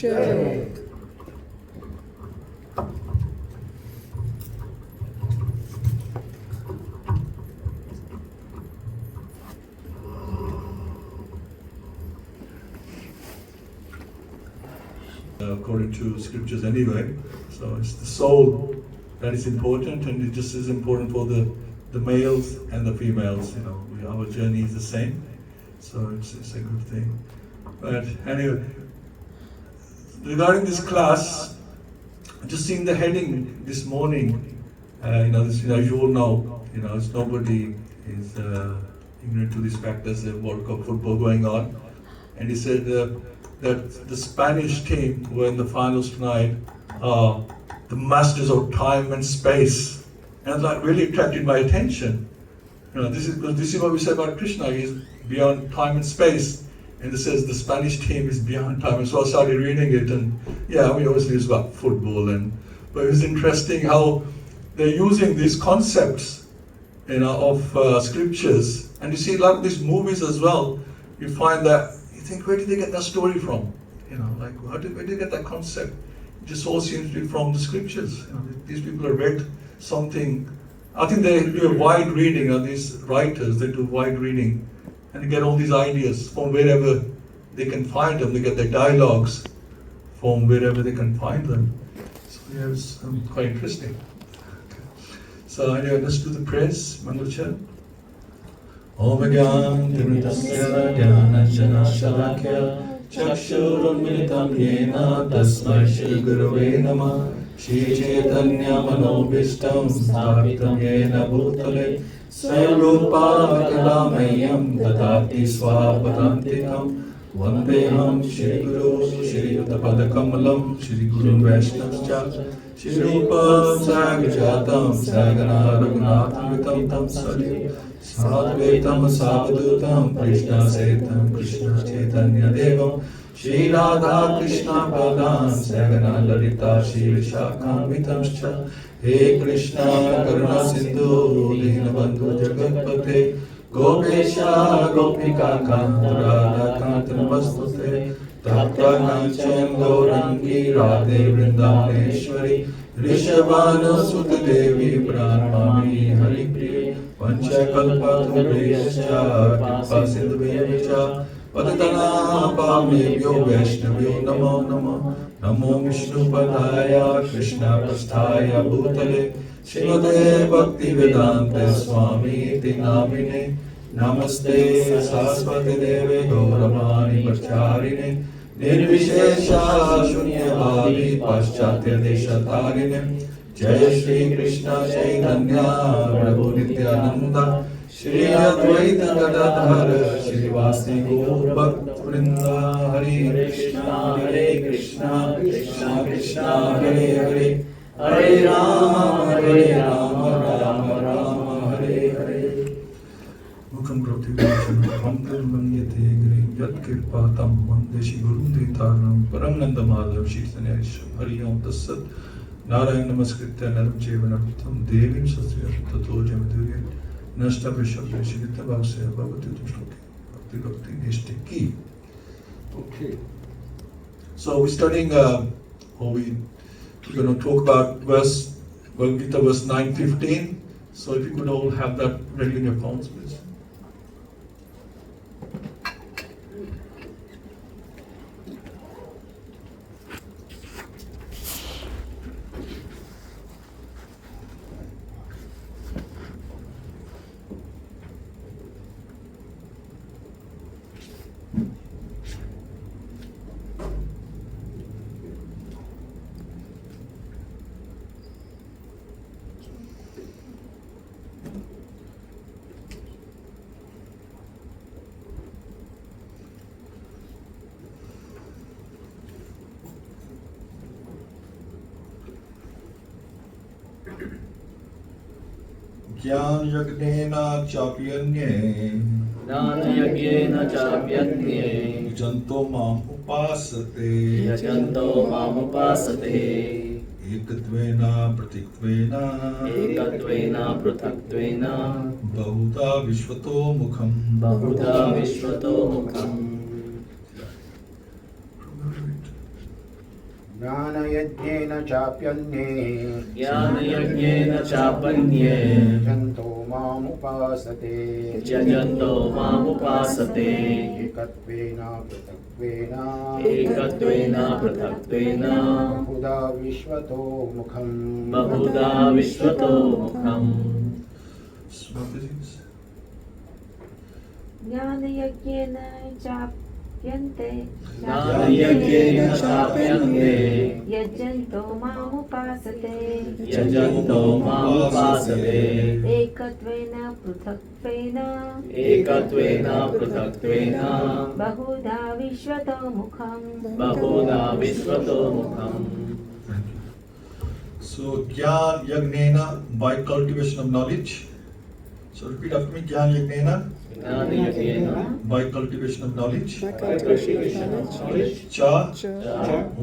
Jai. According to scriptures anyway. So it's the soul that is important, and it just is important for the males and the females. You know, our journey is the same, so it's a good thing. But anyway, regarding this class, just seeing the heading this morning, as you all know, it's nobody is ignorant to this fact. There's a World Cup football going on, and he said that the Spanish team were in the finals tonight, the masters of time and space, and that really attracted my attention. This is what we say about Krishna. He is beyond time and space, and it says the Spanish team is beyond time. And so I started reading it, and obviously it's about football, but it was interesting how they're using these concepts, of scriptures, and you see a lot of these movies as well. You find that you think, where did they get that story from? Where did they get that concept? It just all seems to be from the scriptures. These people have read something. I think they do a wide reading. These writers, they do wide reading, and they get all these ideas from wherever they can find them. They get their dialogues from wherever they can find them. So it's quite interesting. So anyway, let's do the prayers. Mangalachan. Om Gyan Timritasya Dhyananjana Shalakya Chakshurunmilitam Yena Tasmai Shri Gurave Namah Shri Chaitanya Manobhishtam Sthapitam Yena Bhutale Swayam Rupa Kalamayam Dadati Swapadantikam Vandeham Shri Guru Shri Yuddhapada Kamalam Shri Guru Vaishnavascha Shri Rupam Sagajatam Sagana Raghunatham Tam Sadi Sadvaitam Savadutam Krishna Setam Krishna Chaitanya Devam Shri Radha Krishna Padam Sagana Lalita Shri Vishakam Vitamscha He Krishna Karuna Sindhu Dinabandhu Jagatpate Gopesha Gopika Kanta Radha Kanta Namastute Tapta Kanchan Gaurangi Radhe Vrindavaneshwari Rishabhanu Sutta Devi Pranamami Hari Priya Panchakalpatarishya Kripa Sindhuvecha Padadana Pamebhyo Vaishnavyo Namo Namo Namo Vishnu Padaya Krishna Prasthaya Bhutale Srimate Bhakti Vedanta Swami Iti Namine Namaste Saraswati Deve Gauravani Pracharine Nirvishesha Shunyavadi Paschatya Deshatarine Jai Shri Krishna Chaitanya Prabhu Nityananda Shri Advaita Gadadhara Shri Vasi Gaur Bhakt Vrinda Hare Krishna Krishna Krishna Hare Hare Hare Rama Rama Rama Hare Hare Mukham Prati Vachana Pankam Manyate Giri Yat Kirpa Tam Mandeshi Guru Ditaram Param Nandamala Shirtanya Hari Om Tassat Narayan Namaskritya Naram Jevanartham Devim Satyam Tato Jamadurya Nashta Vishabha Shirita Bhavasya Bhavati Tushloki Bhakti Bhakti Nishtiki. Okay. So we're studying, we're going to talk about Bhagavad Gita verse 9:15. So if you could all have that ready in your phones, please. Jnana Yagnena Chapyanye Jnana Yagnena Chapyanye Janto Mam Upasate Yajanto Mam Upasate Ekatvena Pratitvena Ekatvena Pratatvena Bahuta Vishvato Mukham Bahuta Vishvato Mukham. ज्ञानयज्ञेन चाप्यन्ये ज्ञानयज्ञेन चापन्ये जन्तो मामुपासते यजन्तो मामुपासते एकत्वेन पृथक्त्वेन एकत्वेन पृथक्त्वेन बहुधा विश्वतो मुखम् बहुधा विश्वतो मुखम् ज्ञानयज्ञेन चाप्यन्ते ज्ञानयज्ञेन चाप्यन्ते यजन्तो मामुपासते यजन्तो मामुपासते एकत्वेन पृथक्त्वेन एकत्वेन पृथक्त्वेन बहुधा विश्वतो मुखम् बहुधा विश्वतो मुखम् So, Gyan Yagnena, by cultivation of knowledge. So, repeat after me. Gyan Yagnena, ज्ञानयज्ञेन by cultivation of knowledge. By cultivation of knowledge, Cha, cha,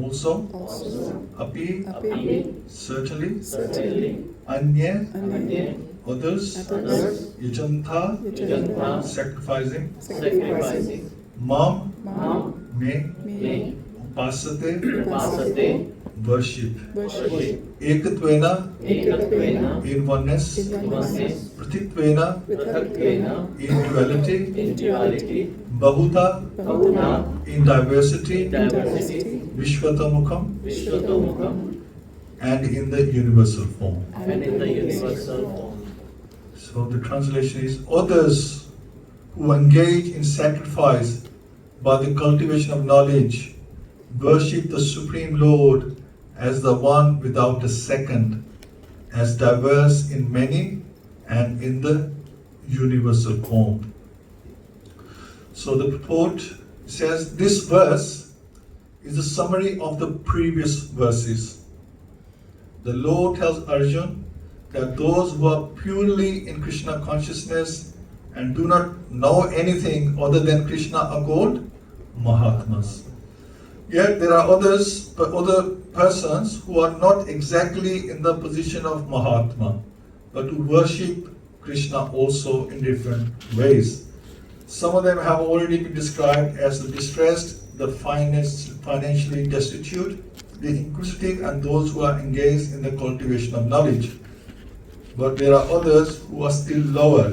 also. also, Api, api, certainly. certainly, Anya, anya, others. others, Yajanta, yajanta, sacrificing. sacrificing Mam, mam, me, me, upasate, upasate worship. worship, Ekatvena, एकत्वेन in oneness. in oneness, Pratitvena, पृथक्त्वेन in duality. in duality Bahuta, बहुधा in diversity. diversity Vishwatamukham, विश्वतोमुखम् and in the universal form. and in the universal form. So the translation is, others who engage in sacrifice by the cultivation of knowledge worship the Supreme Lord as the one without a second, as diverse in many and in the universal form. So the purport says this verse is a summary of the previous verses. The Lord tells Arjuna that those who are purely in Krishna consciousness and do not know anything other than Krishna are called Mahatmas. Yet there are other persons who are not exactly in the position of Mahatma, but who worship Krishna also in different ways. Some of them have already been described as the distressed, the financially destitute, the inquisitive, and those who are engaged in the cultivation of knowledge. But there are others who are still lower,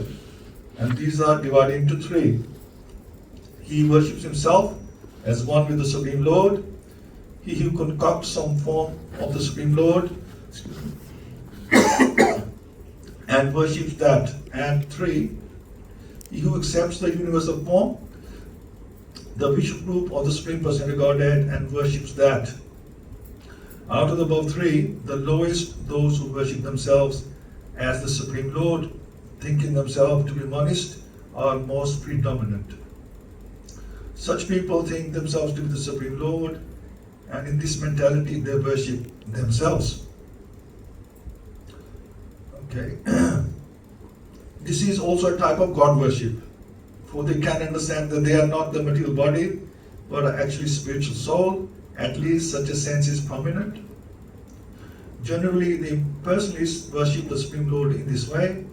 and these are divided into three. He worships himself as one with the Supreme Lord. He who concocts some form of the Supreme Lord and worships that. And three, he who accepts the universal form, the Vishnu group of the Supreme Personality Godhead, and worships that. Out of the above three, the lowest, those who worship themselves as the Supreme Lord, thinking themselves to be monist, are most predominant. Such people think themselves to be the Supreme Lord, and in this mentality they worship themselves. Okay. This is also a type of God worship, for they can understand that they are not the material body, but are actually spiritual soul. At least such a sense is prominent. Generally, the impersonalists worship the Supreme Lord in this way.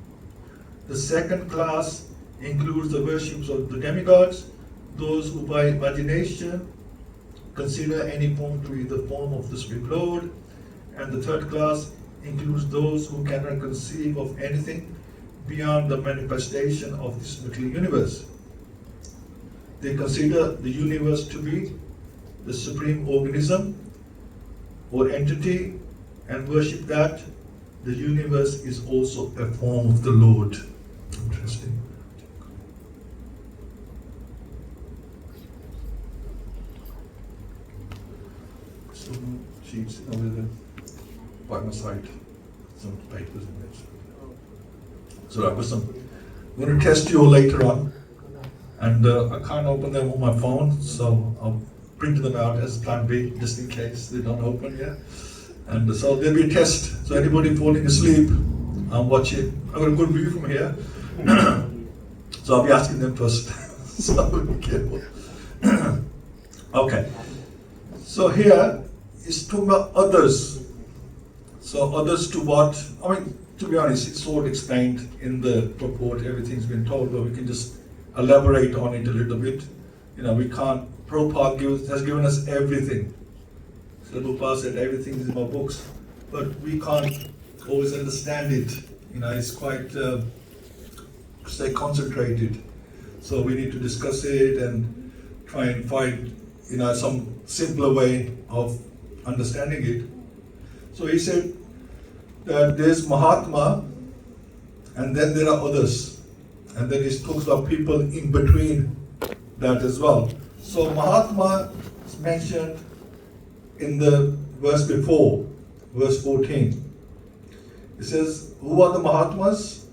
The second class includes the worships of the demigods, those who by imagination consider any form to be the form of the Supreme Lord. And the third class includes those who cannot conceive of anything beyond the manifestation of this material universe. They consider the universe to be the supreme organism or entity and worship that the universe is also a form of the Lord. Interesting. So, sheets over there by my side, some papers in there. So I was I'm going to test you all later on, and I can't open them on my phone, so I'll print them out as plan B, just in case they don't open yet. And so there'll be a test. So anybody falling asleep, I'm watching. I've got a good view from here, so I'll be asking them first. So be careful. Okay. So here is talking about others. So others to what? I mean, to be honest, it's all explained in the purport, everything's been told, but we can just elaborate on it a little bit. You know, we can't, Prabhupada has given us everything. So Prabhupada said everything is in my books, but we can't always understand it. It's quite, say, concentrated. So we need to discuss it and try and find, some simpler way of understanding it. So he said that there's Mahatma, and then there are others. And then he talks about people in between that as well. So Mahatma is mentioned in the verse before, verse 14. It says, who are the Mahatmas?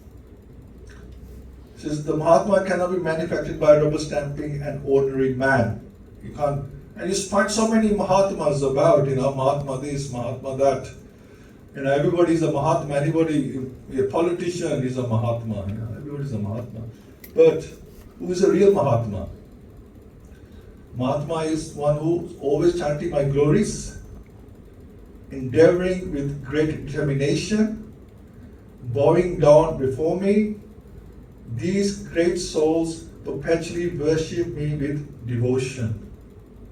It says, the Mahatma cannot be manufactured by rubber stamping an ordinary man. You can't, and you find so many Mahatmas about, Mahatma this, Mahatma that. Everybody's a Mahatma, anybody, a politician is a Mahatma, everybody's a Mahatma. But who is a real Mahatma? Mahatma is one who's always chanting my glories, endeavoring with great determination, bowing down before me. These great souls perpetually worship me with devotion.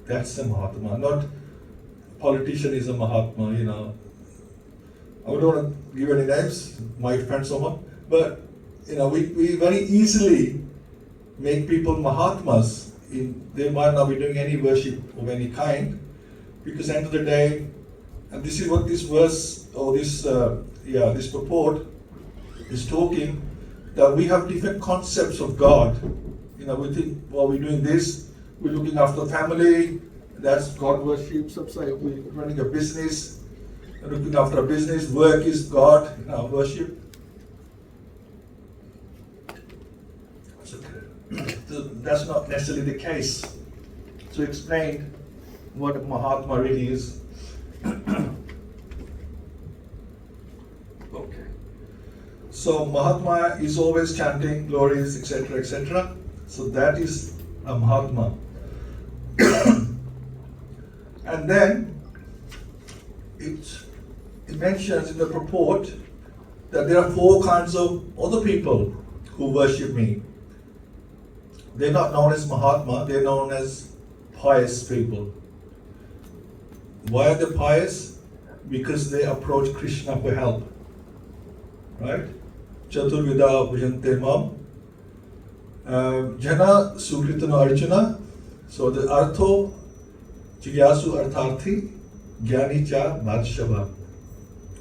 That's a Mahatma, not politician is a Mahatma, I don't want to give any names, my friend someone, but we very easily make people Mahatmas. They might not be doing any worship of any kind, because end of the day, and this is what this verse or this purport is talking, that we have different concepts of God. We think, well, we're doing this, we're looking after the family, that's God worship. Some say we're running a business, looking after a business, work is God, worship. So that's not necessarily the case. To explain what a Mahatma really is. Okay. So Mahatma is always chanting glories, etc., etc. So that is a Mahatma. And then it mentions in the purport that there are 4 kinds of other people who worship me. They're not known as Mahatma, they're known as pious people. Why are they pious? Because they approach Krishna for help. Right? Chaturvida bhujante mam. Jana sukritana arjuna. So the artho, jigyasu artharthi, jnani cha bhadshava.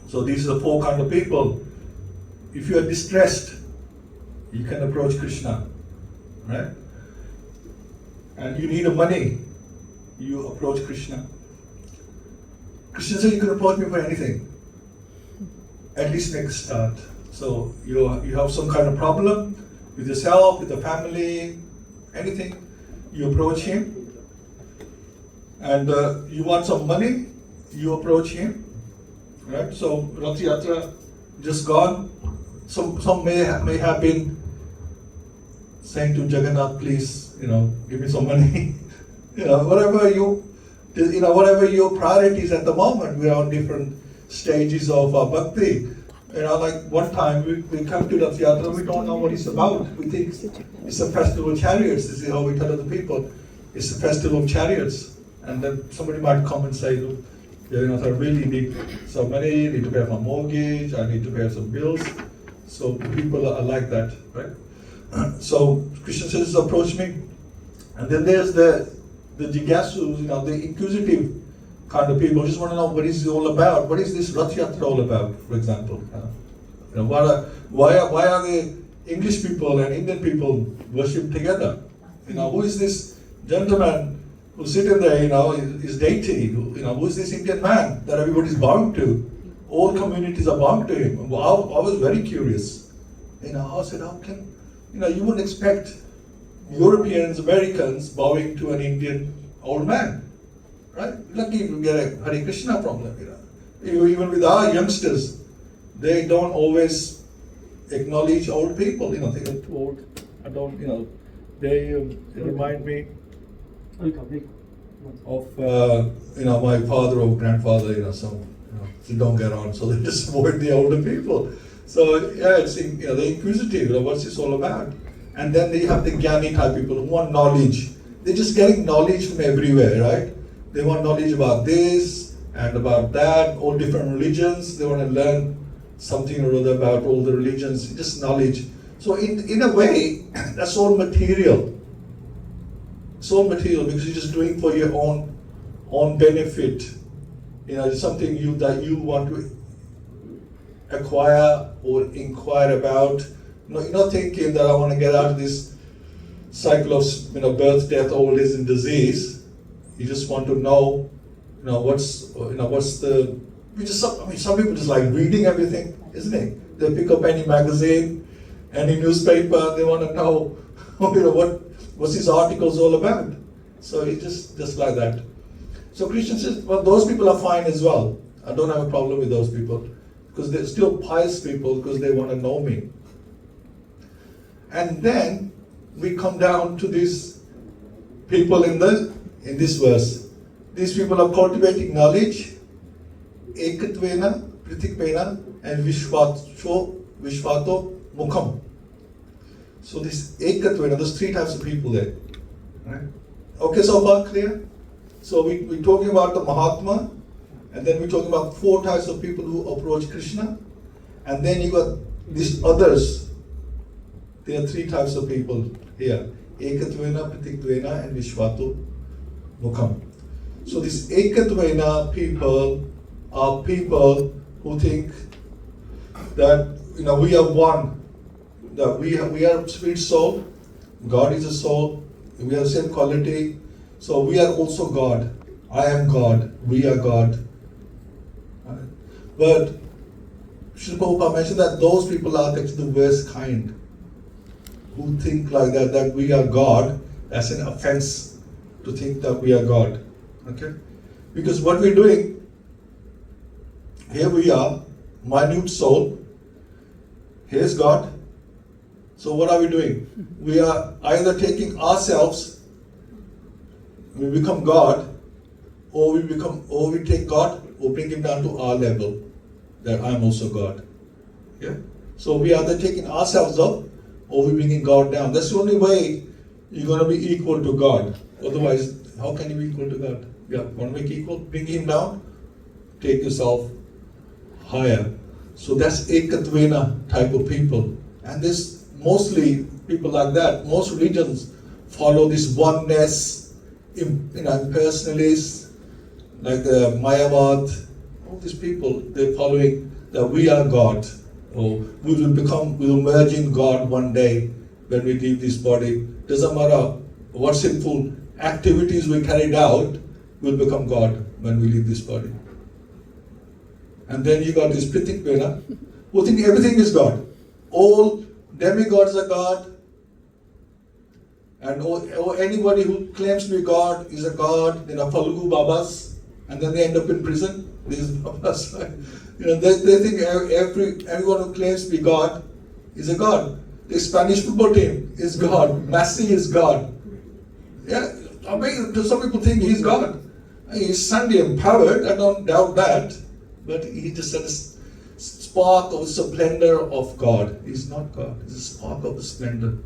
So these are the 4 kind of people. If you are distressed, you can approach Krishna. Right? And you need money, you approach Krishna. Krishna says you can approach me for anything. At least make a start. So you have some kind of problem with yourself, with the family, anything, you approach him. And you want some money, you approach him. Right? So Rath Yatra just gone. Some may have been saying to Jagannath, please, give me some money. Whatever your priorities at the moment. We are on different stages of bhakti. Like one time we come to Rath Yatra, we don't know what it's about. We think it's a festival of chariots. This is how we tell other people. It's a festival of chariots. And then somebody might come and say, look, I really need some money, I need to pay my mortgage, I need to pay some bills. So people are like that, right? So Krishna says, approach me. And then there's the jigyasus, the inquisitive kind of people who just want to know what is it all about. What is this Rath Yatra all about, for example? Why are the English people and Indian people worship together? Who is this gentleman who's sitting there, is deity? Who is this Indian man that everybody's bowing to? All communities are bowing to him. I was very curious. I said, how can, you wouldn't expect Europeans, Americans bowing to an Indian old man, right? Lucky if you get a Hare Krishna from them, Even with our youngsters, they don't always acknowledge old people, they get too old. I don't, they remind me of, my father or grandfather, so they don't get on, so they just avoid the older people. So yeah, it's they're inquisitive. What's this all about? And then they have the Jnani type people who want knowledge. They're just getting knowledge from everywhere, right? They want knowledge about this and about that, all different religions. They want to learn something or other about all the religions, just knowledge. So in a way, that's all material. It's all material because you're just doing for your own benefit. It's something that you want to acquire or inquire about. You're not thinking that I want to get out of this cycle of birth, death, old age, and disease. You just want to know, what's the. Some people just like reading everything, isn't it? They pick up any magazine, any newspaper. They want to know, what's these articles all about. So it's just like that. So Krishna says, well, those people are fine as well. I don't have a problem with those people because they're still pious people because they want to know me. And then we come down to these people in this verse. These people are cultivating knowledge, ekatvena, pritikvena, and vishvato mukham. So this ekatvena, there's three types of people there. Right? Okay, so far clear? So we're talking about the Mahatma, and then we're talking about four types of people who approach Krishna, and then you got these others. There are three types of people here: Ekatvena, Pratiktvena, and Vishvato Mukham. So these Ekatvena people are people who think that we are one, that we are a spirit soul, God is a soul, we have the same quality. So we are also God. I am God. We are God. But Srila Prabhupada mentioned that those people are actually the worst kind who think like that we are God. That's an offense to think that we are God. Okay? Because what we're doing, here we are, minute soul, here's God. So what are we doing? We are either taking ourselves, we become God, or we take God or bring him down to our level, that I'm also God. Yeah? So we are either taking ourselves up or we bringing God down. That's the only way you're going to be equal to God. Otherwise, how can you be equal to God? Yeah, want to make equal? Bring him down, take yourself higher. So that's Ekatvena type of people. And there's mostly people like that. Most religions follow this oneness, impersonalists, like the Mayavad, all these people, they're following that we are God, or we will merge in God one day when we leave this body. Doesn't matter what sinful activities we carried out, we'll become God when we leave this body. And then you got this Pratikvena, who think everything is God. All demigods are God, and or anybody who claims to be God is a God. Falgu Babas, and then they end up in prison. These Babas, they think everyone who claims to be God is a God. The Spanish football team is God. Messi is God. Yeah, I mean, some people think he's God. He's Sunday empowered. I don't doubt that, but he just had a spark of splendor of God. He's not God. He's a spark of the splendor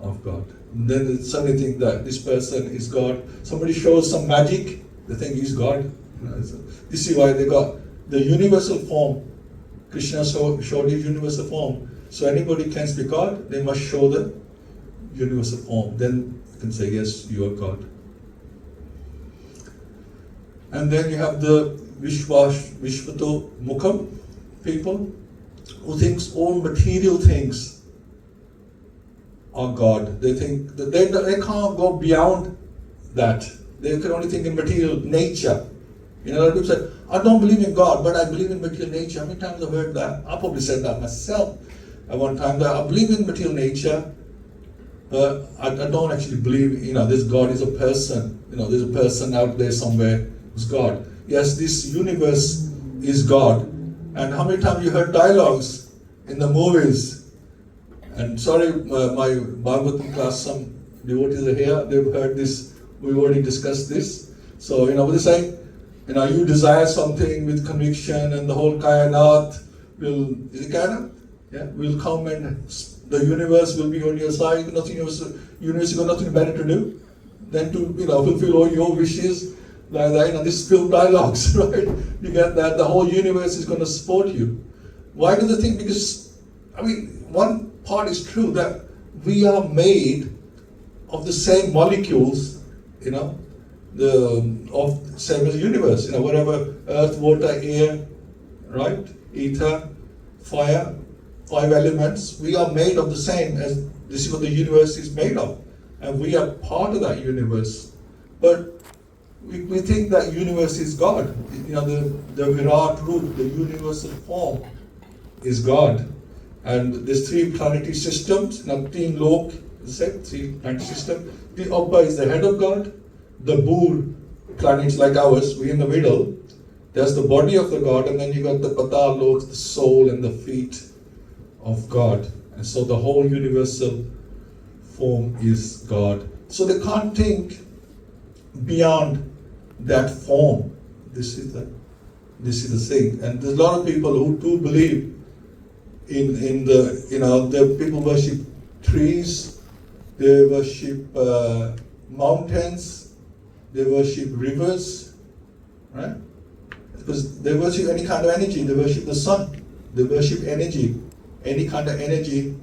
of God. And then they suddenly think that this person is God. Somebody shows some magic, they think he's God. This is why they got the universal form. Krishna showed his universal form. So anybody can be God, they must show the universal form. Then you can say, yes, you are God. And then you have the Vishvato Mukham people who thinks all material things are God. They think that they can't go beyond that. They can only think in material nature. A lot of people say, I don't believe in God, but I believe in material nature. How many times I've heard that? I probably said that myself at one time, that I believe in material nature, but I don't actually believe, this God is a person. There's a person out there somewhere who's God. Yes, this universe is God. And how many times you heard dialogues in the movies? And sorry, my Bhagavatam class, some devotees are here, they've heard this, we've already discussed this. So, what they say, you desire something with conviction and the whole kayanat will, is it kayanat? Yeah, will come and the universe will be on your side, universe has got nothing better to do than to, fulfill all your wishes. like that, this film dialogues, right? You get that the whole universe is going to support you. Why do they think? Because, one part is true that we are made of the same molecules, of same as the universe, whatever earth, water, air, right? Ether, fire, 5 elements, we are made of the same as this is what the universe is made of. And we are part of that universe. But we think that universe is God. The Virat Roop, the universal form, is God. And there's 3 planetary systems. Now, Teen Lok is the same, 3 planetary systems. The Abba is the head of God. The Bur planets like ours, we're in the middle. There's the body of the God, and then you got the Patal Lok, the soul and the feet of God. And so the whole universal form is God. So they can't think beyond that form. This is the thing. And there's a lot of people who do believe in the people worship trees, they worship mountains, they worship rivers, right? Because they worship any kind of energy, they worship the sun, they worship energy. Any kind of energy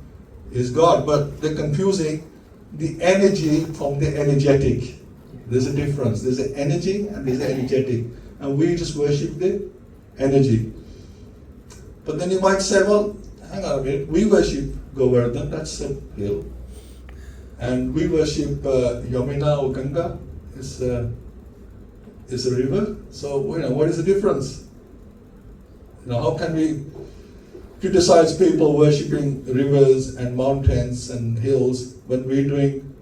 is God, but they're confusing the energy from the energetic. There's a difference. There's an energy and there's an energetic. And we just worship the energy. But then you might say, well, hang on a minute, we worship Govardhan, that's a hill. And we worship Yamuna or Ganga, it's a river. So, what is the difference? How can we criticize people worshipping rivers and mountains and hills when we're doing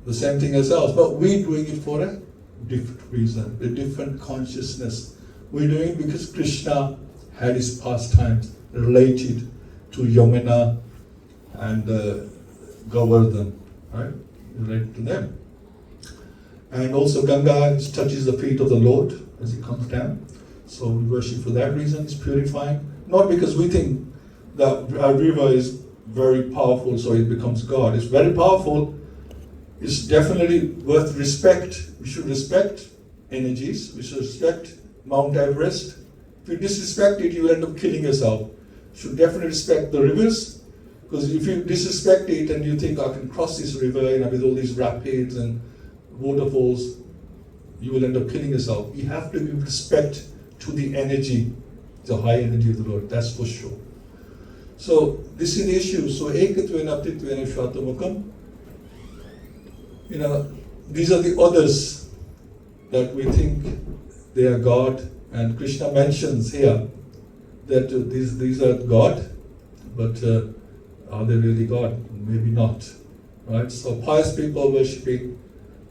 the same thing ourselves? But we're doing it for a different reason, a different consciousness. We're doing it because Krishna had his pastimes related to Yamuna and Govardhan, right? Related to them. And also Ganga touches the feet of the Lord as he comes down. So we worship for that reason, it's purifying. Not because we think that our river is very powerful, so it becomes God. It's very powerful. It's definitely worth respect. We should respect energies. We should respect Mount Everest. If you disrespect it, you will end up killing yourself. You should definitely respect the rivers. Because if you disrespect it and you think, I can cross this river with all these rapids and waterfalls, you will end up killing yourself. You have to give respect to the energy, the high energy of the Lord, that's for sure. So this is the issue. So Ekatvena Aptitvena Shvatamukam, these are the others that we think they are God, and Krishna mentions here that these are God, but are they really God? Maybe not, right? So pious people worshipping.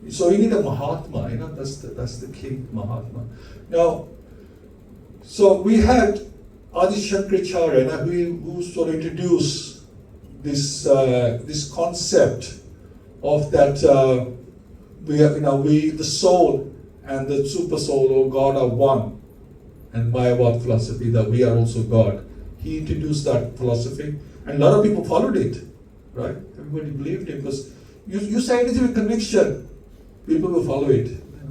So you need a Mahatma, that's the key, Mahatma. Now, so we had Adi Shankaracharya who sort of introduced this concept of that the soul and the super soul or God are one, and Mayavad philosophy that we are also God. He introduced that philosophy, and a lot of people followed it, right? Everybody believed him because you say anything with conviction, people will follow it.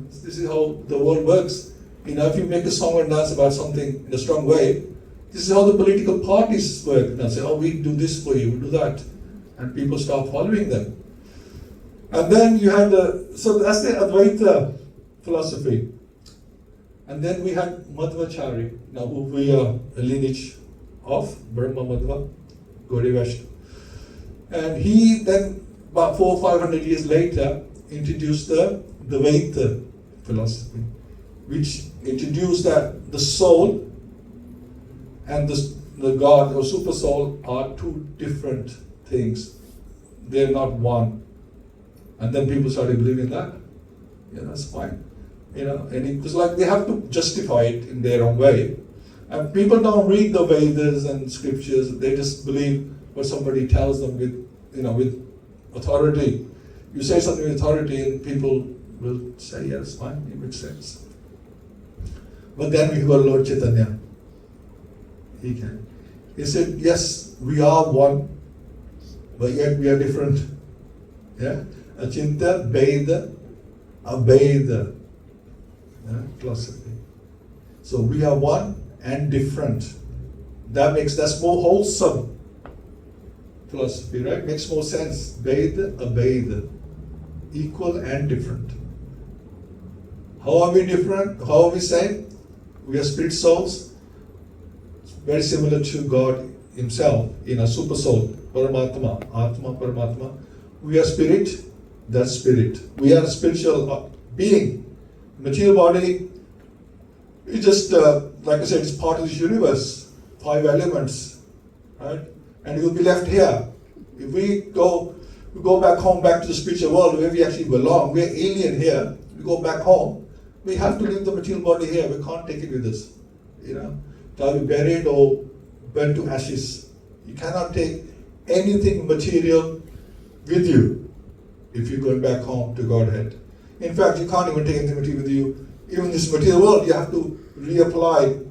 This is how the world works. If you make a song and dance about something in a strong way, this is how the political parties work. Say, we do this for you, we do that. And people start following them. And then you have so that's the Advaita philosophy. And then we had Madhvacharya, who we are a lineage of, Brahma Madhva, Gauri Vaishnava. And he then, about 400 or 500 years later, introduced the Dvaita philosophy, which introduced that the soul and the God or super soul are 2 different things. They're not one. And then people started believing that. Yeah, that's fine. And it was like they have to justify it in their own way. And people don't read the Vedas and scriptures, they just believe what somebody tells them with authority. You say something with authority and people will say, yes, fine, it makes sense. But then we got Lord Chaitanya. He said, yes, we are one, but yet we are different. Yeah? Achinta, Veda, Abeda. Yeah? philosophy. So we are one and different. That's more wholesome philosophy, right? Makes more sense. Vaida, Abeda. Equal and different. How are we different? How are we same? We are spirit souls. Very similar to God Himself in a super soul. Paramatma. Atma, Paramatma. We are spirit. That's spirit. We are a spiritual being. Material body is just, like I said, it's part of this universe. 5 elements, right? And you'll be left here. If we go back home, back to the spiritual world where we actually belong, we're alien here. We go back home. We have to leave the material body here. We can't take it with us. To be buried or burnt to ashes. You cannot take anything material with you if you're going back home to Godhead. In fact, you can't even take anything material with you. Even this material world, you have to reapply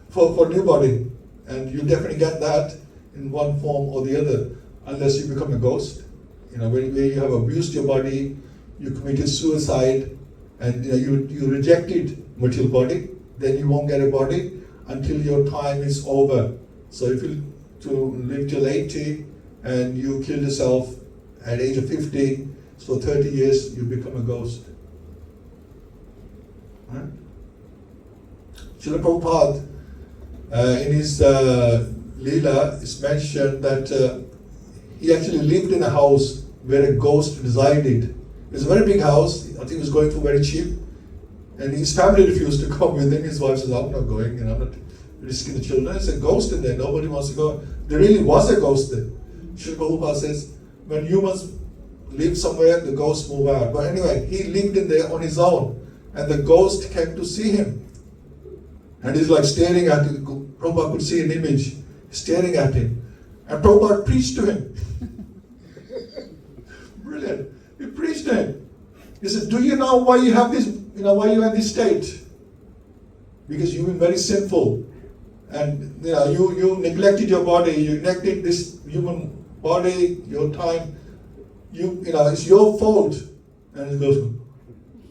for new body. And you definitely get that in one form or the other, unless you become a ghost. Where you have abused your body, you committed suicide, and you rejected material body, then you won't get a body until your time is over. So if you to live till 80 and you kill yourself at age of 50, so 30 years you become a ghost. Right? Srila Prabhupada, in his Leela, it's mentioned that he actually lived in a house where a ghost resided. It was a very big house. I think it was going for very cheap. And his family refused to come with him. His wife said, I'm not going, I'm not risking the children. There's a ghost in there. Nobody wants to go. There really was a ghost there. Srila Prabhupada says, when humans live somewhere, the ghosts move out. But anyway, he lived in there on his own. And the ghost came to see him. And he's like staring at him. Prabhupada could see an image staring at him. And Prabhupada preached to him. Brilliant. He preached to him. He said, do you know why you have this, why you're in this state? Because you've been very sinful. And you neglected your body, you neglected this human body, your time. It's your fault. And he goes,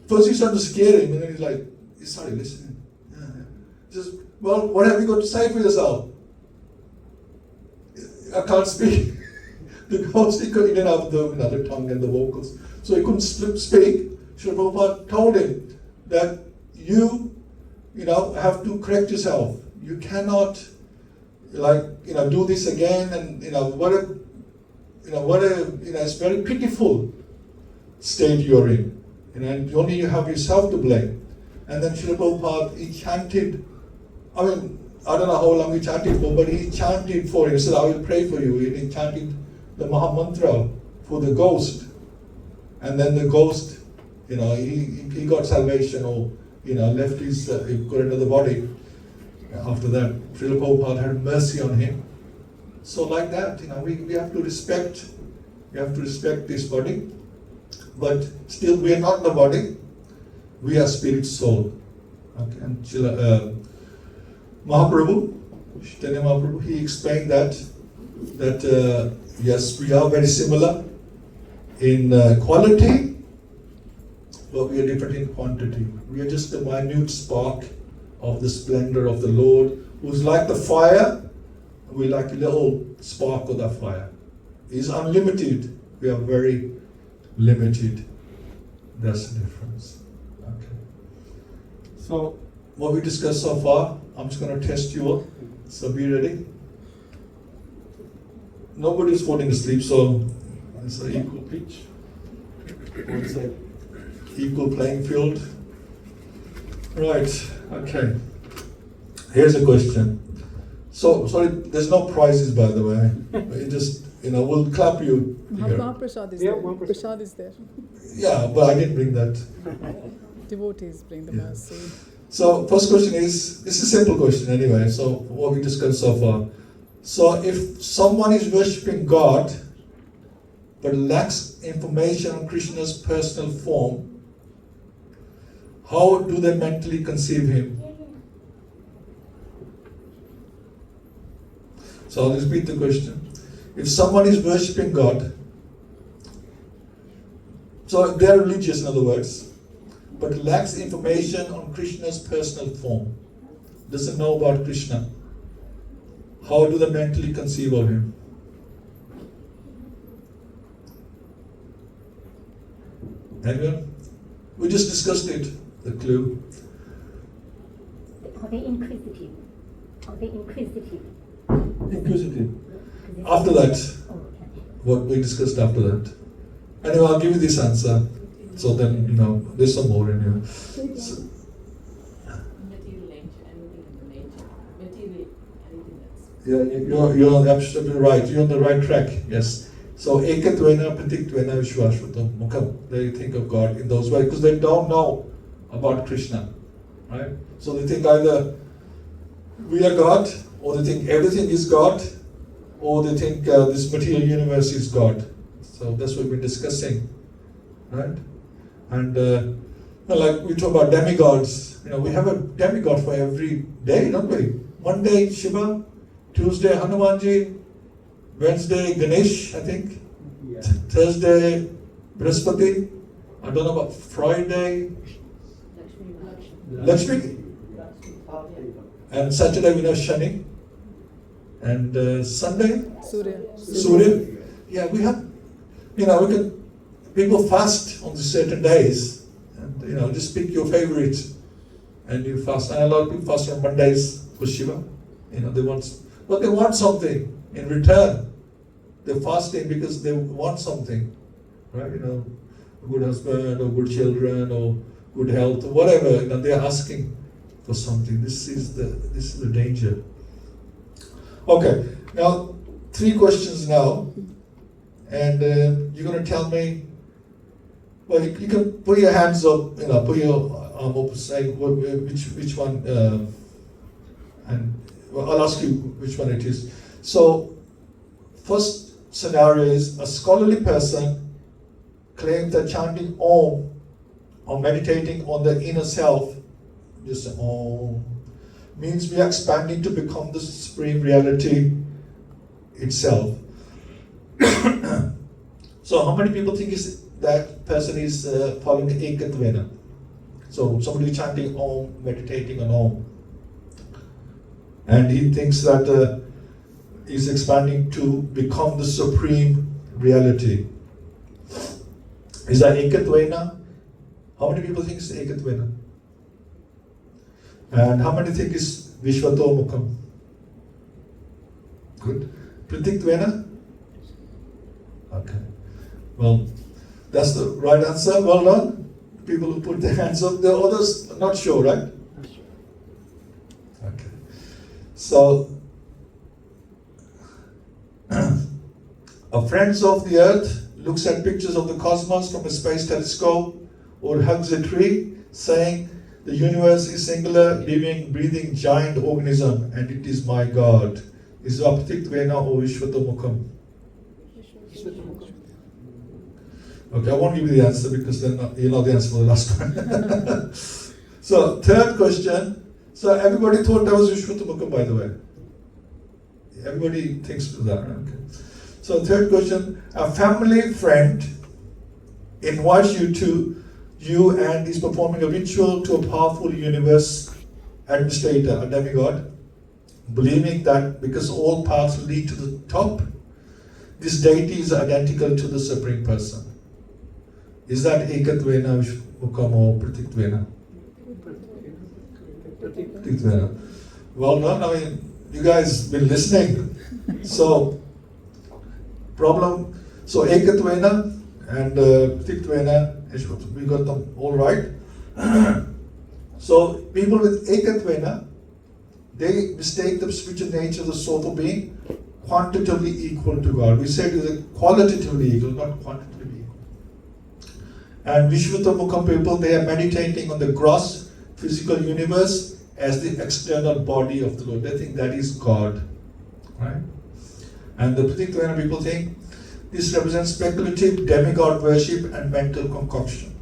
first he started to scare him, and then he started listening. Yeah. He says, well, what have you got to say for yourself? I can't speak. The ghost, he didn't have the tongue and the vocals. So he couldn't speak. Srila Prabhupada told him that you have to correct yourself. You cannot, do this again. And it's very pitiful state you're in. And only you have yourself to blame. And then Srila Prabhupada, he chanted. I don't know how long he chanted for, but he chanted for him. He said, I will pray for you. And he chanted the Maha Mantra for the ghost. And then the ghost, he got salvation or, left his, he got another body. After that, Srila Prabhupada had mercy on him. So like that, we have to respect, this body. But still, we are not the body. We are spirit soul. Okay. And Mahaprabhu, Chaitanya Mahaprabhu, he explained that yes, we are very similar in quality, but we are different in quantity. We are just a minute spark of the splendor of the Lord, who's like the fire. We're like a little spark of that fire. He's unlimited. We are very limited. That's the difference. Okay. So, what we discussed so far, I'm just going to test you all. So be ready. Nobody's falling asleep, so it's an equal pitch. It's an equal playing field. Right, okay. Here's a question. So, sorry, there's no prizes, by the way. It just, we'll clap you. Mahaprasad is there. Prasad is there. Yeah, but I didn't bring that. Devotees bring the mercy. So, first question is, it's a simple question anyway, so what we discussed so far. So, if someone is worshipping God, but lacks information on Krishna's personal form, how do they mentally conceive him? So I'll repeat the question. If someone is worshipping God, so they are religious in other words, but lacks information on Krishna's personal form. Doesn't know about Krishna. How do they mentally conceive of him? Anyone? We just discussed it, the clue. Are they inquisitive? Are they inquisitive? Inquisitive. After that, Oh, okay. what we discussed after that. Anyway, I'll give you this answer. So then, there's some more in here. So, Material nature, anything in the nature. Material, anything that's. yeah, you're absolutely right. You're on the right track. Yes. So Ekatvena, Pratitvena, Vishwashvatam, Mukham. They think of God in those ways because they don't know about Krishna, right? So they think either we are God, or they think everything is God, or they think this material universe is God. So that's what we're discussing, right? And like we talk about demigods, we have a demigod for every day, don't we? Monday Shiva, Tuesday Hanumanji, Wednesday Ganesh, I think. Yeah. Thursday Brihaspati. I don't know about Friday Lakshmi. And Saturday we have Shani. And Sunday Surya. Surya. Yeah, we have, we can, people fast on these certain days. And, just pick your favorite and you fast. And a lot of people fast on Mondays for Shiva. They want something in return. They're fasting because they want something, right? A good husband or good children or good health or whatever. They're asking for something. This is the danger. Okay, now 3 questions now, and you're going to tell me. Well, you can put your hands up, put your arm up, say which one, and I'll ask you which one it is. So, first scenario is a scholarly person claims that chanting Om or meditating on the inner self, just Om, means we are expanding to become the supreme reality itself. So, how many people think that person is following Ekatvena? So, somebody chanting Om, meditating on Om, and he thinks that is expanding to become the supreme reality. Is that Ekatvena? How many people think it's Ekatvena? And how many think it's Vishwato Mukham? Good. Pratitvena? Okay. Well, that's the right answer. Well done. People who put their hands up. The others are not sure, right? Okay. So, a Friends of the Earth looks at pictures of the cosmos from a space telescope or hugs a tree, saying the universe is singular, living, breathing, giant organism, and it is my God. Is Apatitvena or Vishwatamukham? Okay, I won't give you the answer because then you know the answer for the last one. So, third question. So, everybody thought that was Vishwatamukham, by the way. Everybody thinks that, okay. So, third question. A family friend invites you and is performing a ritual to a powerful universe administrator, a demigod, believing that because all paths lead to the top, this deity is identical to the Supreme Person. Is that Ekatvena, Vishwamukham or Pratitvena? Pratitvena. Well done. I mean, you guys been listening. So, Ekatvena and Pratitvena, we got them all right. So, people with Ekatvena, they mistake the spiritual nature of the soul for being quantitatively equal to God. We said it is qualitatively equal, not quantitatively equal. And Vishwatamukham people, they are meditating on the gross physical universe as the external body of the Lord. They think that is God, right? And the Pratitvena people think this represents speculative demigod worship and mental concoction.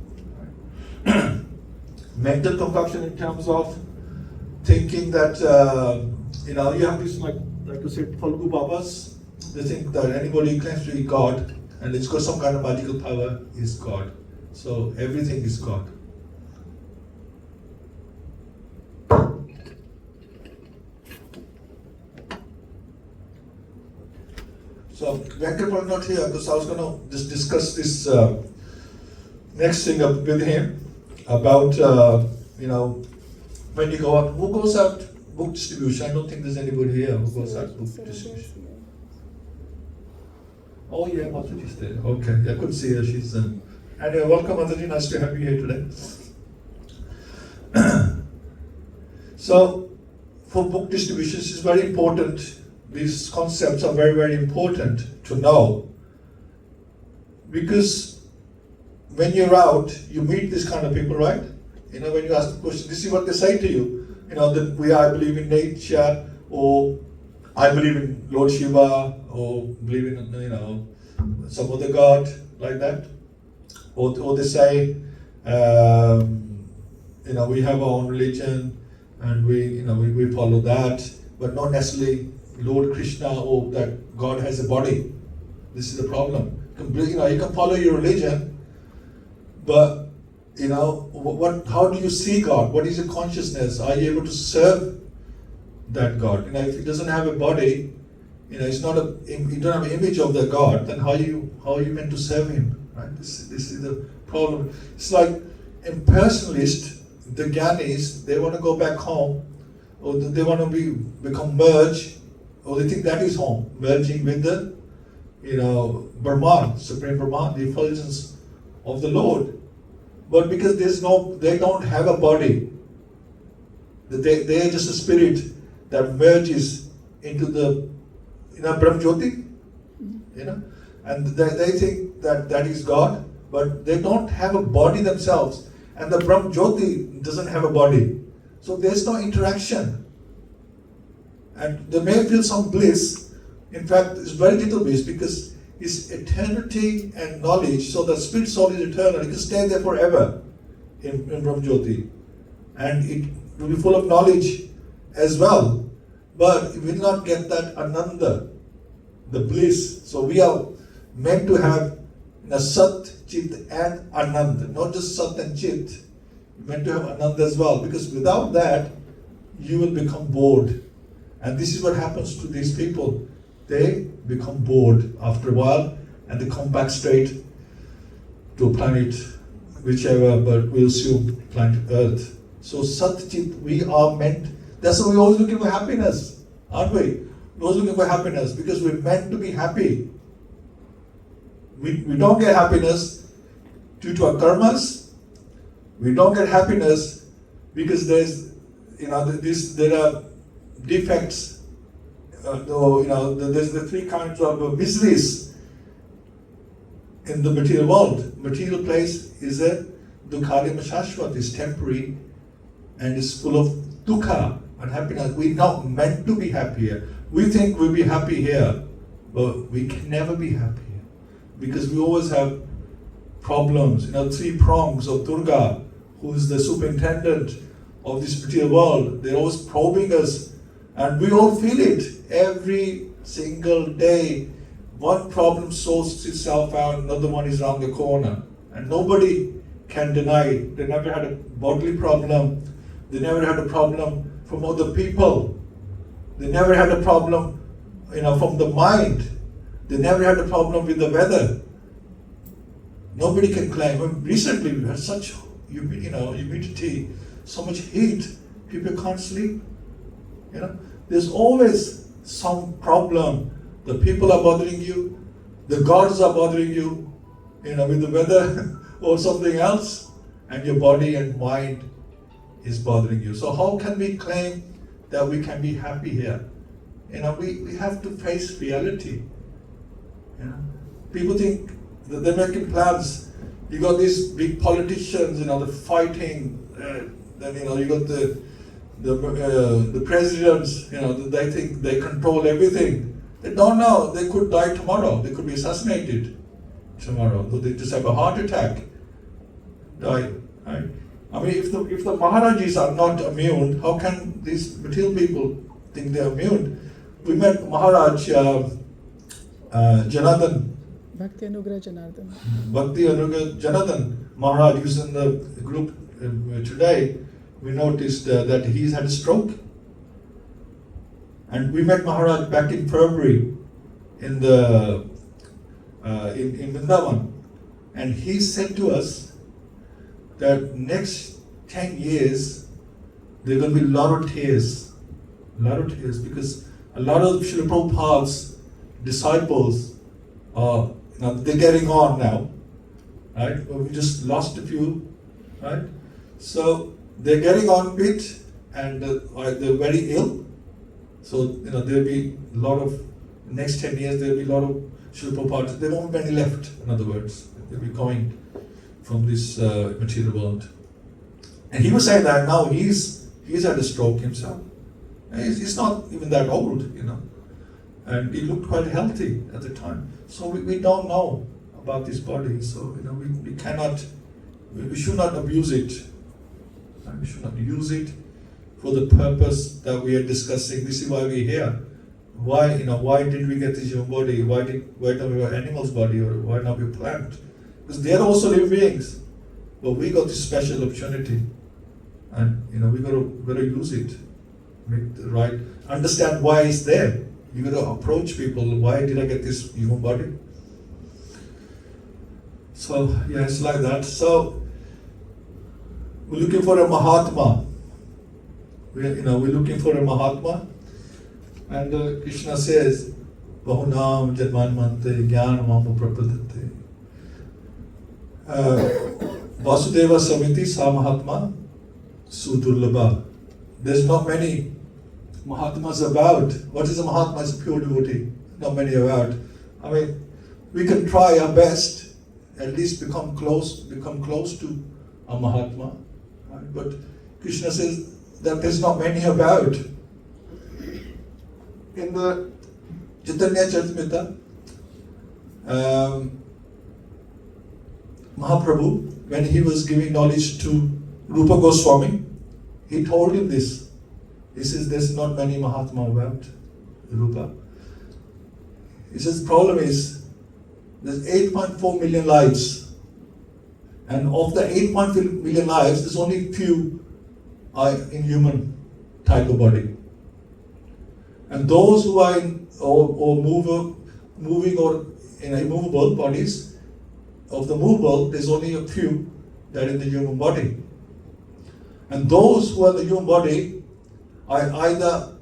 Right? Mental concoction in terms of thinking that you have this like to say Falgu Babas. They think that anybody who claims to be God and it's got some kind of magical power is God. So everything is God. So Venkatapal not here because I was going to just discuss this next thing with him about when you go out. Who goes out book distribution? I don't think there's anybody here who goes out book distribution. Oh yeah, Mataji's there. Okay, I could see her. She's anyway. Welcome, Mataji. Nice to have you here today. So, for book distributions, it's very important. These concepts are very, very important to know, because when you're out, you meet this kind of people, right? You know, when you ask the question, this is what they say to you. You know, that I believe in nature, or I believe in Lord Shiva, or believe in some other god like that, or they say, we have our own religion and we follow that, but not necessarily Lord Krishna or that God has a body. This is the problem. You can follow your religion, but how do you see God? What is your consciousness? Are you able to serve that God? If it doesn't have a body, it's not you don't have an image of the God, then how are you meant to serve Him? Right? This is the problem. It's like impersonalists, the Gyanis, they want to go back home, or they want to become merged, or they think that is home, merging with the Brahman, Supreme Brahman, the effulgence of the Lord. But because they don't have a body, they are just a spirit that merges into the Brahm Jyoti, and they think that is God, but they don't have a body themselves, and the Brahm Jyoti doesn't have a body, so there's no interaction, and they may feel some bliss. In fact, it's very little bliss because it's eternity and knowledge. So the spirit soul is eternal; it can stay there forever in Brahm Jyoti, and it will be full of knowledge as well. But we will not get that ananda, the bliss. So we are meant to have Sat, Chit and Anand, not just Sat and Chit. We're meant to have Anand as well, because without that, you will become bored. And this is what happens to these people. They become bored after a while, and they come back straight to planet, whichever, but we'll assume planet Earth. So Sat, Chit, we are meant. That's why we're always looking for happiness, aren't we? We're always looking for happiness because we're meant to be happy. We don't get happiness due to our karmas. We don't get happiness because there are defects. There's the three kinds of miseries in the material world. Material place is a dukkha shashvat, is temporary and is full of dukkha, unhappiness. We're not meant to be happy here. We think we'll be happy here, but we can never be happy here because we always have problems. 3 prongs of Durga, who is the superintendent of this material world. They're always probing us, and we all feel it every single day. One problem sorts itself out, another one is around the corner, and nobody can deny it. They never had a bodily problem. They never had a problem from other people. They never had a problem, from the mind. They never had a problem with the weather. Nobody can claim. Recently, we had such humidity, so much heat. People can't sleep. There's always some problem. The people are bothering you. The gods are bothering you. With the weather or something else, and your body and mind is bothering you. So how can we claim that we can be happy here? We have to face reality. People think that they're making plans. You got these big politicians, they're fighting. Then you got the presidents. They think they control everything. They don't know. They could die tomorrow. They could be assassinated tomorrow. They just have a heart attack. Die. Right? If the Maharajis are not immune, how can these material people think they're immune? We met Maharaj Janardhan. Bhakti Anugrah Janardhan. Bhakti Anugrah Janardhan Maharaj, who's in the group today. We noticed that he's had a stroke. And we met Maharaj back in February. in the in Vrindavan, and he said to us that next 10 years there are going to be a lot of tears, because a lot of Srila Prabhupada's disciples are, they're getting on now, right? Well, we just lost a few, right? So they're getting on a bit, and they're very ill. So there'll be a lot of next 10 years. There'll be a lot of Srila Prabhupada. There won't be many left. In other words, they'll be going from this material world. And he was saying that now he's had a stroke himself. And he's not even that old, and he looked quite healthy at the time. So we don't know about this body. So we cannot, we should not abuse it. We should not use it for the purpose that we are discussing. This is why we're here. Why did we get this human body? Why don't we have animal's body, or why not we plant? Because they are also living beings, but we got this special opportunity, and we gotta use it. Make the right, understand why it's there. You gotta approach people. Why did I get this human body? So yeah, it's like that. So we're looking for a Mahatma. We're looking for a Mahatma, and Krishna says, "Bahunam janmanmante jnanam prapadate." Vasudeva Samiti Sa Mahatma Sudurlabha. There's not many Mahatmas about. What is a Mahatma? It's a pure devotee. Not many about. I mean, we can try our best, at least become close to a Mahatma. Right? But Krishna says that there's not many about. In the Chaitanya Charitamrita, Mahaprabhu, when he was giving knowledge to Rupa Goswami, he told him this. He says, there's not many Mahatma about Rupa. He says, the problem is, there's 8.4 million lives. And of the 8.4 million lives, there's only few are in human type of body. And those who are in moving or in immovable bodies, of the movable, there's only a few that are in the human body. And those who are in the human body are either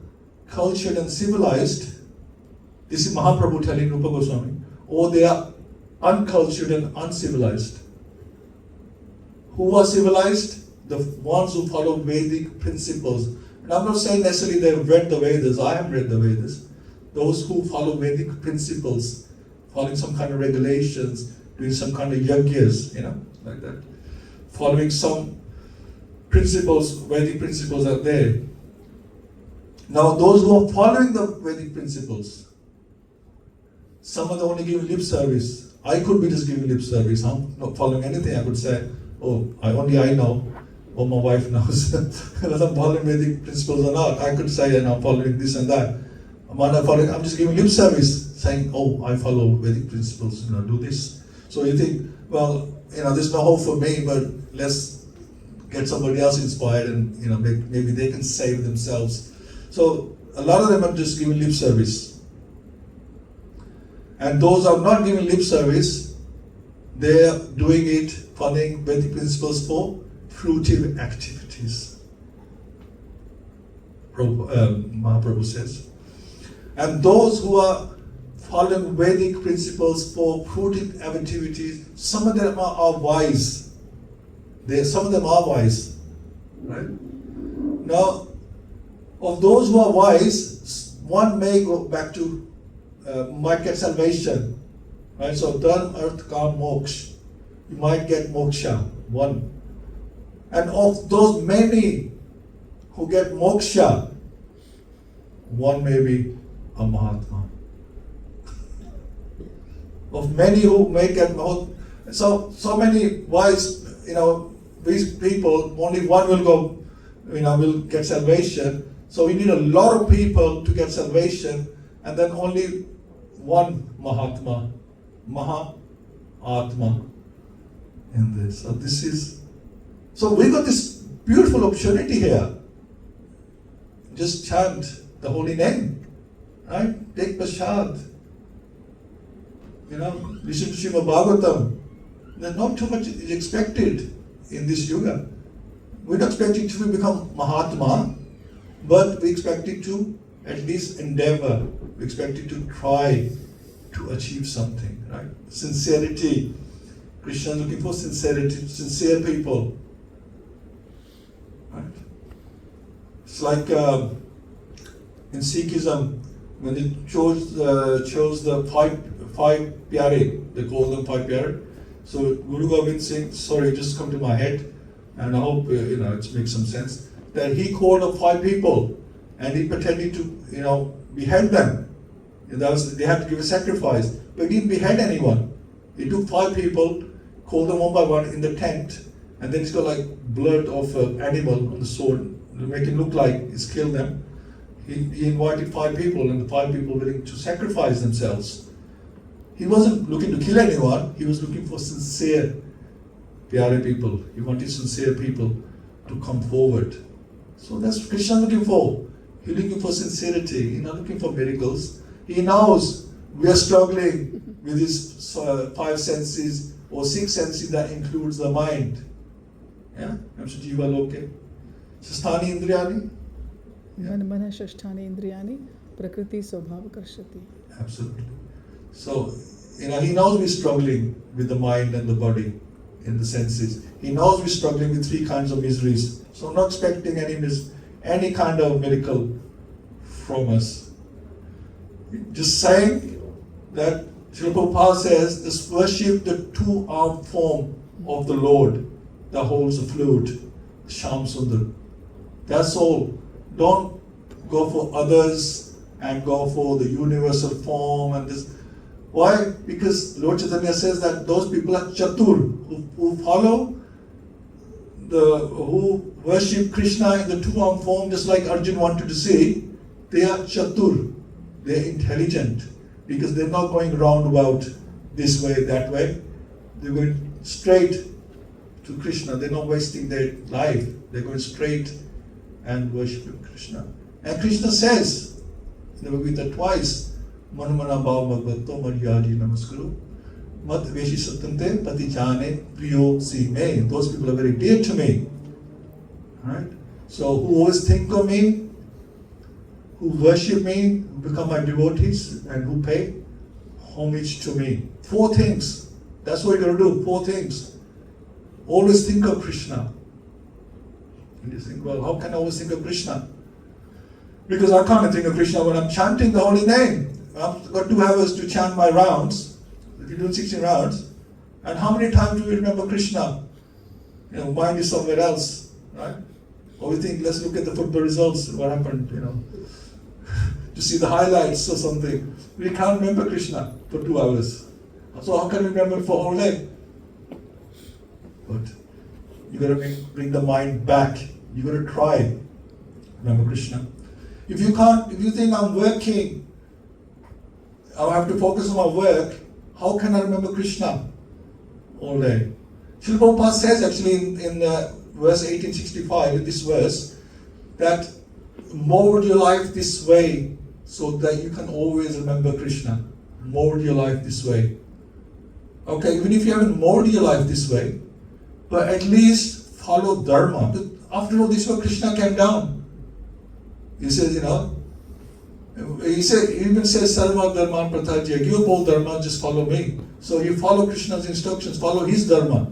cultured and civilized, this is Mahaprabhu telling Rupa Goswami, or they are uncultured and uncivilized. Who are civilized? The ones who follow Vedic principles. And I'm not saying necessarily they've read the Vedas. I have read the Vedas. Those who follow Vedic principles, following some kind of regulations, doing some kind of yajnas, like that. Following some principles, Vedic principles are there. Now those who are following the Vedic principles, some are only giving lip service. I could be just giving lip service. I'm not following anything. I could say, I know, or my wife knows, whether I'm following Vedic principles or not. I could say, I'm following this and that. I'm just giving lip service, saying, I follow Vedic principles, do this. So you think, there's no hope for me, but let's get somebody else inspired, and maybe they can save themselves. So a lot of them are just giving lip service. And those are not giving lip service, they're doing it, following Vedic principles for fruitive activities. Mahaprabhu says. And those who are following Vedic principles for fruitive activities, some of them are wise. Some of them are wise. Right? Now, of those who are wise, one may go back to, might get salvation. Right? So, dharma, arth, kam, moksha. You might get moksha, one. And of those many who get moksha, one may be a Mahatma. Of many who may get so many wise, these people, only one will go, will get salvation. So we need a lot of people to get salvation, and then only one Mahatma, Maha-Atma in this. So we got this beautiful opportunity here. Just chant the holy name, right? Take prasad, listen to Srimad Bhagavatam. There's not too much is expected in this yoga. We're not expecting to become Mahatma, but we expect it to at least endeavor. We expect it to try to achieve something, right? Sincerity. Krishna is looking for sincerity, sincere people. Right? It's like in Sikhism, when they chose the five pyare, they call them five pyare. So Guru Gobind Singh, sorry, it just come to my head, and I hope it makes some sense. That he called up 5 people, and he pretended to behead them. They had to give a sacrifice, but he didn't behead anyone. He took 5 people, called them one by one in the tent, and then he's got like blood of an animal on the sword to make it look like he's killed them. He invited 5 people, and the 5 people willing to sacrifice themselves. He wasn't looking to kill anyone, he was looking for sincere pyare people. He wanted sincere people to come forward. So that's what Krishna looking for. He's looking for sincerity, he's not looking for miracles. He knows we are struggling with these 5 senses or 6 senses that includes the mind. Yeah? Jiva loke. Sasthani indriyani? Mana shasthani indriyani prakriti svabhava karshati. Absolutely. So, he knows we're struggling with the mind and the body in the senses. He knows we're struggling with 3 kinds of miseries. So I'm not expecting any kind of miracle from us. Just saying that Srila Prabhupada says, just worship the 2-armed form of the Lord that holds the flute, Shyam Sundar. That's all. Don't go for others and go for the universal form and this. Why? Because Lord Chaitanya says that those people are chatur, who follow, who worship Krishna in the 2-armed form, just like Arjun wanted to say, they are chatur, they are intelligent, because they're not going roundabout this way, that way. They're going straight to Krishna. They're not wasting their life. They're going straight and worshiping Krishna. And Krishna says in the Bhagavad Gita twice, Manumana Bhava Bhagavato Maryadi Namaskuru Mat Veshi Satante Patichane Priyo Si Me. Those people are very dear to me. Right? So who always think of me, who worship me, who become my devotees, and who pay homage to me. 4 things. That's what you got to do. 4 things. Always think of Krishna. And you think, well, how can I always think of Krishna? Because I can't think of Krishna when I'm chanting the holy name. I've got 2 hours to chant my rounds. If you do 16 rounds, and how many times do we remember Krishna? Mind is somewhere else, right? Or we think, let's look at the football results, what happened, to see the highlights or something. We can't remember Krishna for 2 hours. So how can we remember for a whole day? But you got to bring the mind back. You got to try. Remember Krishna. If you think I'm working, I have to focus on my work, how can I remember Krishna all day? Srila Prabhupada says actually in verse 1865, in this verse, that mold your life this way so that you can always remember Krishna. Mold your life this way. Okay, even if you haven't molded your life this way, but at least follow Dharma. After all, this is where Krishna came down. He says, he even says, Sarva Dharman Pratajya, give up all Dharma, just follow me. So you follow Krishna's instructions, follow his Dharma.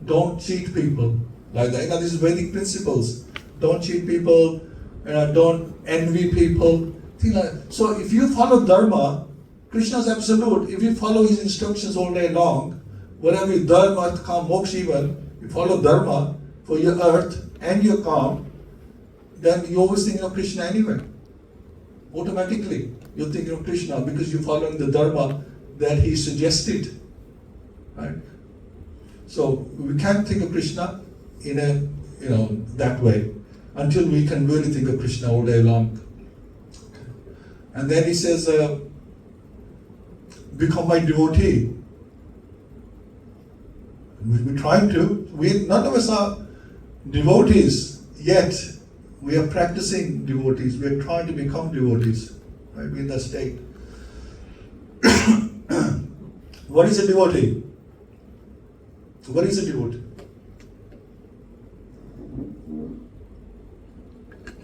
Don't cheat people. Like that. These Vedic principles. Don't cheat people, don't envy people. Things like that. So if you follow Dharma, Krishna's absolute. If you follow his instructions all day long, whatever Dharma, Kam, Moksha even, you follow Dharma for your earth and your Kam, then you always think of Krishna anyway. Automatically, you're thinking of Krishna because you're following the Dharma that he suggested. Right? So we can't think of Krishna in that way until we can really think of Krishna all day long. And then he says, become my devotee. We're trying to. None of us are devotees yet. We are practicing devotees. We are trying to become devotees. Right? We're in that state. What is a devotee? What is a devotee?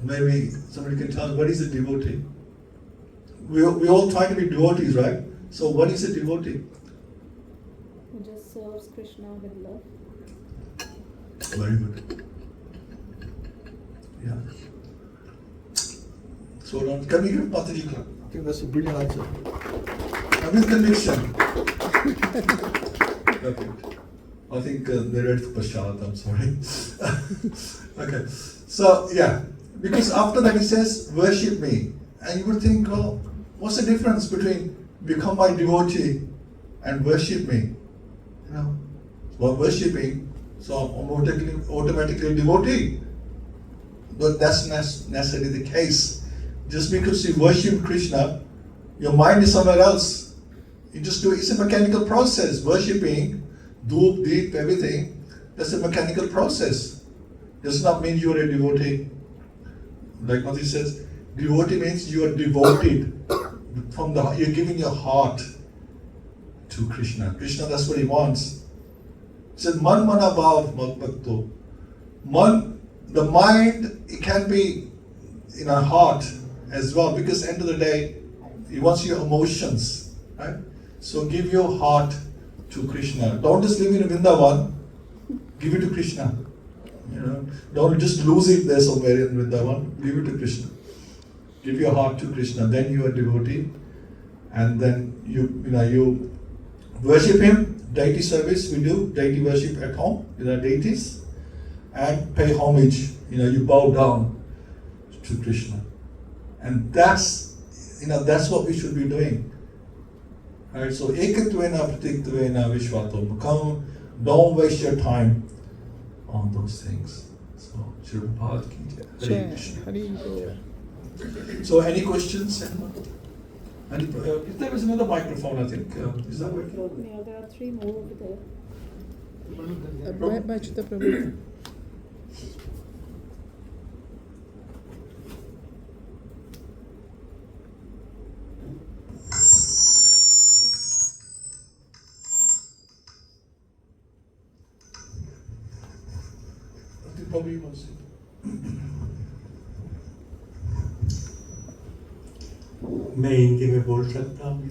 Maybe somebody can tell me, what is a devotee? We all try to be devotees, right? So what is a devotee? Who just serves Krishna with love. Very good. Yeah. So can we give Mataji clap? I think that's a brilliant answer. And with conviction. Perfect. I think they're ready for Pashat, I'm sorry. Okay. So, yeah. Because after that he says, worship me. And you would think, well, what's the difference between become my devotee and worship me? You know, well, worshipping, so I'm automatically a devotee. But that's not necessarily the case. Just because you worship Krishna, your mind is somewhere else. You just do, it's a mechanical process. Worshipping, doop, deep, everything, that's a mechanical process. Does not mean you are a devotee. Like Mati says, devotee means you are devoted. You're giving your heart to Krishna. Krishna, that's what he wants. He said, Man mana bhav mat bhakto. Man, the mind, it can be in our heart as well, because end of the day, he wants your emotions, right? So give your heart to Krishna. Don't just live in Vrindavan, give it to Krishna. You know, don't just lose it there somewhere in Vrindavan, give it to Krishna. Give your heart to Krishna, then you are devotee, and then you worship him. Deity service we do, deity worship at home with our deities, and pay homage. You bow down to Krishna, and that's what we should be doing. Right? So ekatvena pratiktavena vishvato mukham. Don't waste your time on those things. So Srila Prabhupada ki jai. Hare Krishna. Hari Bol. So any questions? If there was another microphone, I think. Is that working? Yeah, there are 3 more over there. By Chitta Prabhu. I think probably you must. मैं हिंदी में बोल सकता हूँ?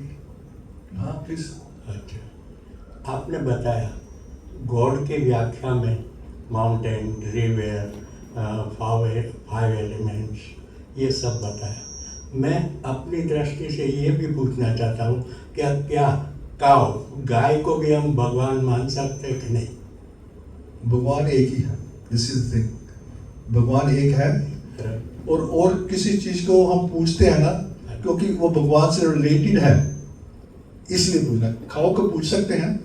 हाँ please. अच्छा, आपने बताया God के व्याख्या में माउंटेन, रिवर, 5 एलिमेंट्स, ये सब बताया। मैं अपनी दृष्टि से ये भी पूछना चाहता हूँ क्या काऊ, गाय को भी हम भगवान मान सकते हैं कि नहीं? भगवान एक ही है। दिस इज द थिंग, भगवान एक है, और किसी चीज को हम पूछते हैं ना क्योंकि वो भगवान से रिलेटेड है, इसलिए पूछना। खाओ को पूछ सकते हैं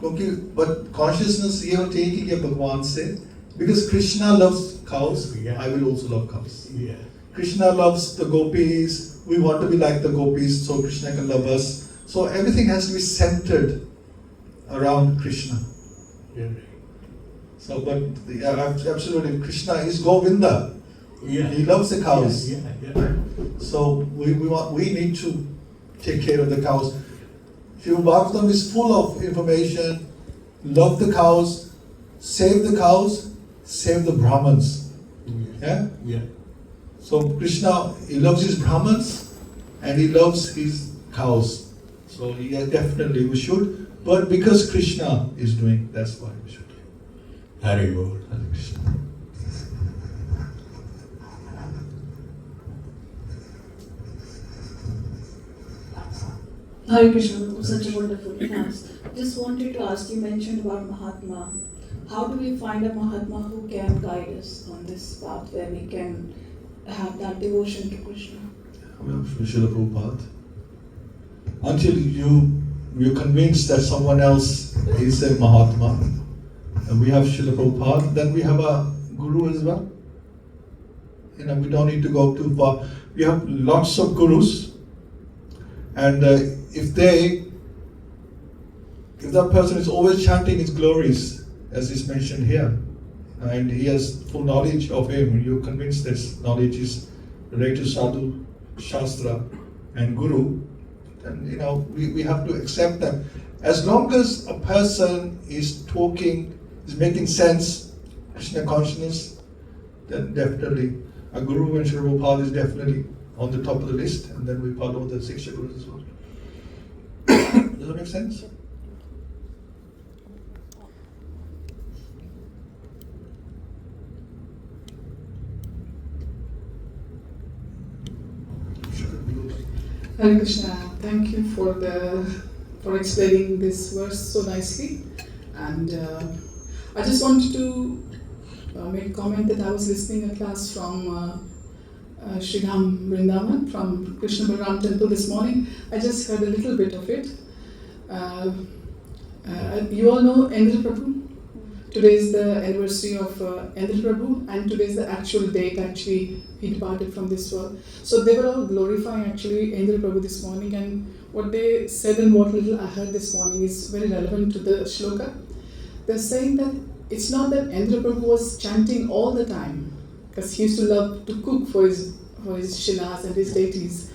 क्योंकि बट कॉन्शियसनेस ये होनी चाहिए कि ये भगवान से, because Krishna loves cows, I will also love cows. Krishna loves the gopis, we want to be like the gopis, so Krishna can love us. So everything has to be centered around Krishna. So, but absolutely, Krishna is Govinda. He loves the cows. So we need to take care of the cows. Srimad Bhagavatam is full of information. Love the cows, save the cows, save the Brahmins. Yeah. So Krishna, he loves his Brahmins and he loves his cows. So definitely we should. But because Krishna is doing, that's why we should. Hari Bol. Hare Krishna. Hare Krishna, such a wonderful class. Just wanted to ask, you mentioned about Mahatma. How do we find a Mahatma who can guide us on this path where we can have that devotion to Krishna? Srila Prabhupada. Until you're convinced that someone else is a Mahatma, and we have Srila Prabhupada, then we have a Guru as well. We don't need to go too far. We have lots of Gurus, and if that person is always chanting his glories, as is mentioned here, and he has full knowledge of him, you're convinced that knowledge is related to Sadhu, Shastra, and Guru, and we have to accept them. As long as a person is talking, is making sense, Krishna consciousness, then definitely a guru and Sri Prabhupada is definitely on the top of the list, and then we follow the Siksha Gurus as well. Does that make sense? Hare Krishna, thank you for explaining this verse so nicely. And I just wanted to make a comment that I was listening a class from Sri Dham Vrindavan from Krishna Balaram temple this morning. I just heard a little bit of it. You all know Indra Prabhu? Today is the anniversary of Indra Prabhu, and today is the actual date actually he departed from this world. So they were all glorifying actually Indra Prabhu this morning, and what they said and what little I heard this morning is very relevant to the shloka. They're saying that it's not that Indra Prabhu was chanting all the time, because he used to love to cook for his shilas and his deities.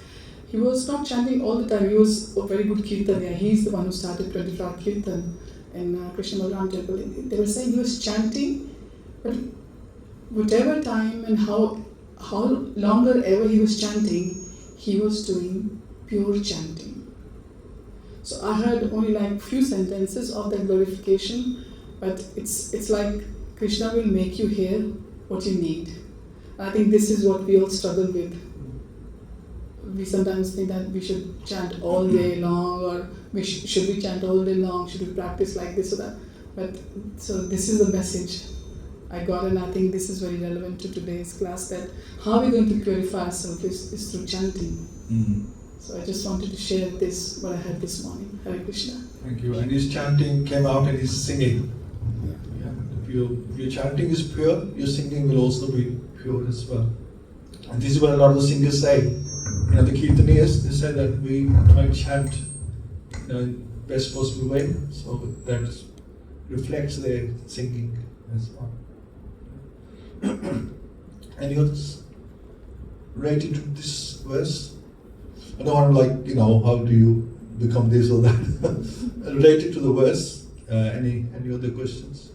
He was not chanting all the time. He was a very good kirtaniya. He's the one who started 24-hour kirtan in Krishna Balaram temple. They were saying he was chanting, but whatever time and how longer ever he was chanting, he was doing pure chanting. So I heard only like few sentences of that glorification, but it's like Krishna will make you hear what you need. I think this is what we all struggle with. We sometimes think that we should chant all day long, or should we chant all day long, should we practice like this or that. But so this is the message I got, and I think this is very relevant to today's class, that how we're going to purify ourselves is through chanting. So I just wanted to share this, what I heard this morning. Hare Krishna. Thank you. And his chanting came out and his singing. If your chanting is pure, your singing will also be pure as well. And this is what a lot of the singers say. The Kirtaniyas, they say that we try to chant in best possible way, so that reflects their singing as well. Any others related to this verse? I don't want to how do you become this or that. Related to the verse, any other questions?